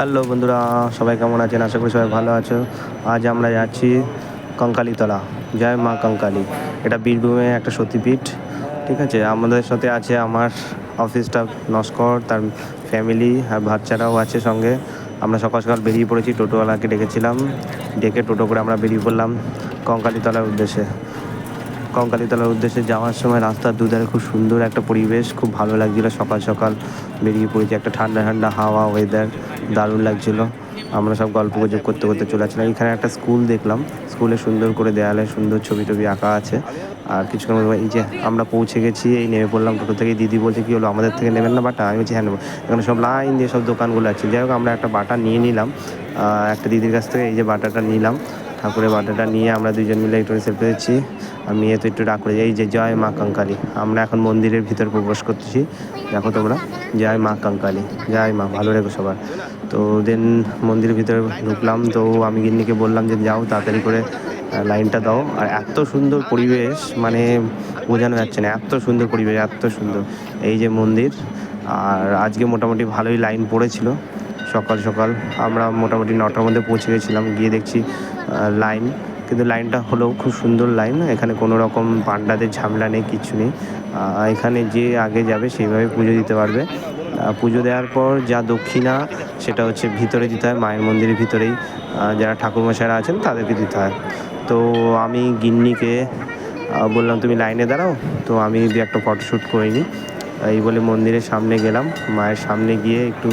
Hello বন্ধুরা, সবাই কেমন আছেন? আশা করি সবাই ভালো আছো। আজ আমরা যাচ্ছি কঙ্কালীতলা। জয় মা কঙ্কালী। এটা বীরভূমে একটা সতীপীঠ। ঠিক আছে, আমাদের সাথে আছে আমার অফিস স্টাফ নস্কর, তার ফ্যামিলি আর বাচ্চারাও আছে সঙ্গে। আমরা সকাল সকাল বেরিয়ে পড়েছি, টোটোওয়ালাকে ডেকেছিলাম, ডেকে টোটো করে আমরা বেরিয়ে পড়লাম কঙ্কালীতলার উদ্দেশ্যে। কঙ্কালীতলার উদ্দেশ্যে যাওয়ার সময় রাস্তার দুধারে খুব সুন্দর একটা পরিবেশ, খুব ভালো লাগছিলো। সকাল সকাল বেরিয়ে পড়েছি, একটা ঠান্ডা ঠান্ডা হাওয়া, ওয়েদার দারুণ লাগছিলো। আমরা সব গল্প গুজব করতে করতে চলে আসলাম। এখানে একটা স্কুল দেখলাম, স্কুলে সুন্দর করে দেয়ালে সুন্দর ছবি টবি আঁকা আছে। আর কিছুক্ষণ এই যে আমরা পৌঁছে গেছি, এই নেমে পড়লাম টোটো থেকে। দিদি বলছে কি হলো, আমাদের থেকে নেবেন না বাটা? আমি বলছি হ্যাঁ নেবো। এখানে সব লাইন দিয়ে সব দোকানগুলো আছে। যাই হোক, আমরা একটা বাটা নিয়ে নিলাম একটা দিদির কাছ থেকে। এই যে বাটাটা নিলাম, ঠাকুরের বাটাটা নিয়ে আমরা দুজন মিলে একটু সেলফি দিচ্ছি। আর মেয়ে তো একটু ডাক করে, এই যে জয় মা কঙ্কালী। আমরা এখন মন্দিরের ভিতর প্রবেশ করতেছি, দেখো তোমরা। জয় মা কঙ্কালী, জয় মা, ভালো রেখো সবার। তো দেন মন্দিরের ভিতরে ঢুকলাম। তো আমি গিন্নিকে বললাম যে যাও তাড়াতাড়ি করে লাইনটা দাও। আর এত সুন্দর পরিবেশ, মানে বোঝানো যাচ্ছে না, এত সুন্দর পরিবেশ, এত সুন্দর। এই যে মন্দির। আর আজকে মোটামুটি ভালোই লাইন পড়েছিল। সকাল সকাল আমরা মোটামুটি 9টার মধ্যে পৌঁছে গেছিলাম। গিয়ে দেখছি লাইন, কিন্তু লাইনটা হলেও খুব সুন্দর লাইন। এখানে কোনো রকম পান্ডাদের ঝামেলা নেই, কিছু নেই। এখানে যে আগে যাবে সেইভাবে পুজো দিতে পারবে। পুজো দেওয়ার পর যা দক্ষিণা, সেটা হচ্ছে ভিতরে দিতে হয়, মায়ের মন্দিরের ভিতরেই যারা ঠাকুরমশাইরা আছেন তাদেরকে দিতে হয়। তো আমি গিন্নিকে বললাম তুমি লাইনে দাঁড়াও, তো আমি একটা ফটোশ্যুট করে নিই। এই বলে মন্দিরের সামনে গেলাম। মায়ের সামনে গিয়ে একটু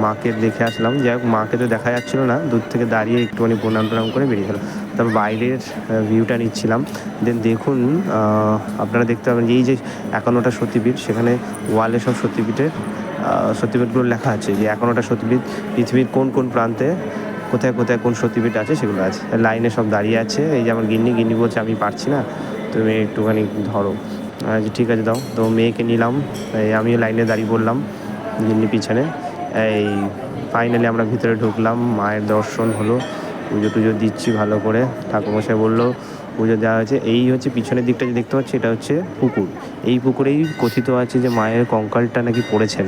মাকে দেখে আসলাম। যাই হোক, মাকে তো দেখা যাচ্ছিলো না, দূর থেকে দাঁড়িয়ে একটুখানি প্রণাম টনাম করে বেরিয়ে গেলাম। তারপর বাইরের ভিউটা নিচ্ছিলাম। দেন দেখুন, আপনারা দেখতে পাবেন যে এই যে 51টা সতীপীঠ, সেখানে ওয়ালে সব সতীপীঠগুলো লেখা আছে যে 51টা সতীপীঠ পৃথিবীর কোন কোন প্রান্তে কোথায় কোথায় কোন সতীপীঠ আছে সেগুলো আছে। লাইনে সব দাঁড়িয়ে আছে। এই যে আমার গিন্নি বলছে আমি পারছি না, তুমি একটুখানি ধরো। ঠিক আছে দাও। তো মেয়েকে নিলাম, আমিও লাইনে দাঁড়িয়ে পড়লাম গিন্নি পিছনে। এই ফাইনালি আমরা ভিতরে ঢুকলাম, মায়ের দর্শন হলো, পুজো টুজো দিচ্ছি ভালো করে। ঠাকুরমশাই বললো পুজো দেওয়া হয়েছে। এই হচ্ছে পিছনের দিকটা যে দেখতে পাচ্ছি, এটা হচ্ছে পুকুর। এই পুকুরেই কথিত আছে যে মায়ের কঙ্কালটা নাকি পড়েছেন।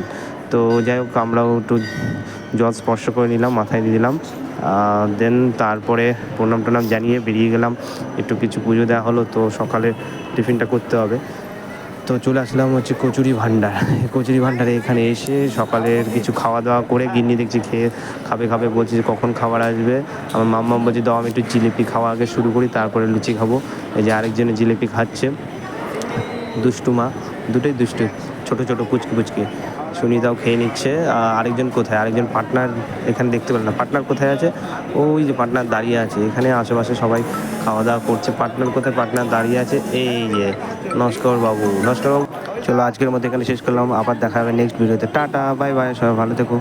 তো যাই হোক, আমরাও একটু জল স্পর্শ করে নিলাম, মাথায় দিয়ে দিলাম। দেন তারপরে প্রণাম টনাম জানিয়ে বেরিয়ে গেলাম। একটু কিছু পুজো দেওয়া হলো, তো সকালে টিফিনটা করতে হবে। তো চলে আসলাম হচ্ছে কচুরি ভাণ্ডার। কচুরি ভাণ্ডারে এখানে এসে সকালের কিছু খাওয়া দাওয়া করে, গিন্নি দেখছি খাবে বলছে যে কখন খাবার আসবে। আমার মাম্মা বলছে দাও আমি একটু জিলিপি খাওয়া আগে শুরু করি, তারপরে লুচি খাবো। এই যে আরেকজনে জিলিপি খাচ্ছে, দুষ্টু মা, দুটোই দুষ্টু, ছোটো ছোটো পুচকি। সুনিতাও খেয়ে নিচ্ছে। আরেকজন কোথায়, আরেকজন পার্টনার এখানে দেখতে পেলাম না। পার্টনার কোথায় আছে? ওই যে পার্টনার দাঁড়িয়ে আছে এখানে। আশেপাশে সবাই খাওয়া দাওয়া করছে। পার্টনার কোথায়? পার্টনার দাঁড়িয়ে আছে এই যে নস্কর বাবু। চলো আজকের মধ্যে এখানে শেষ করলাম, আবার দেখা হবে নেক্সট ভিডিওতে। টাটা, বাই বাই, সবাই ভালো থেকো।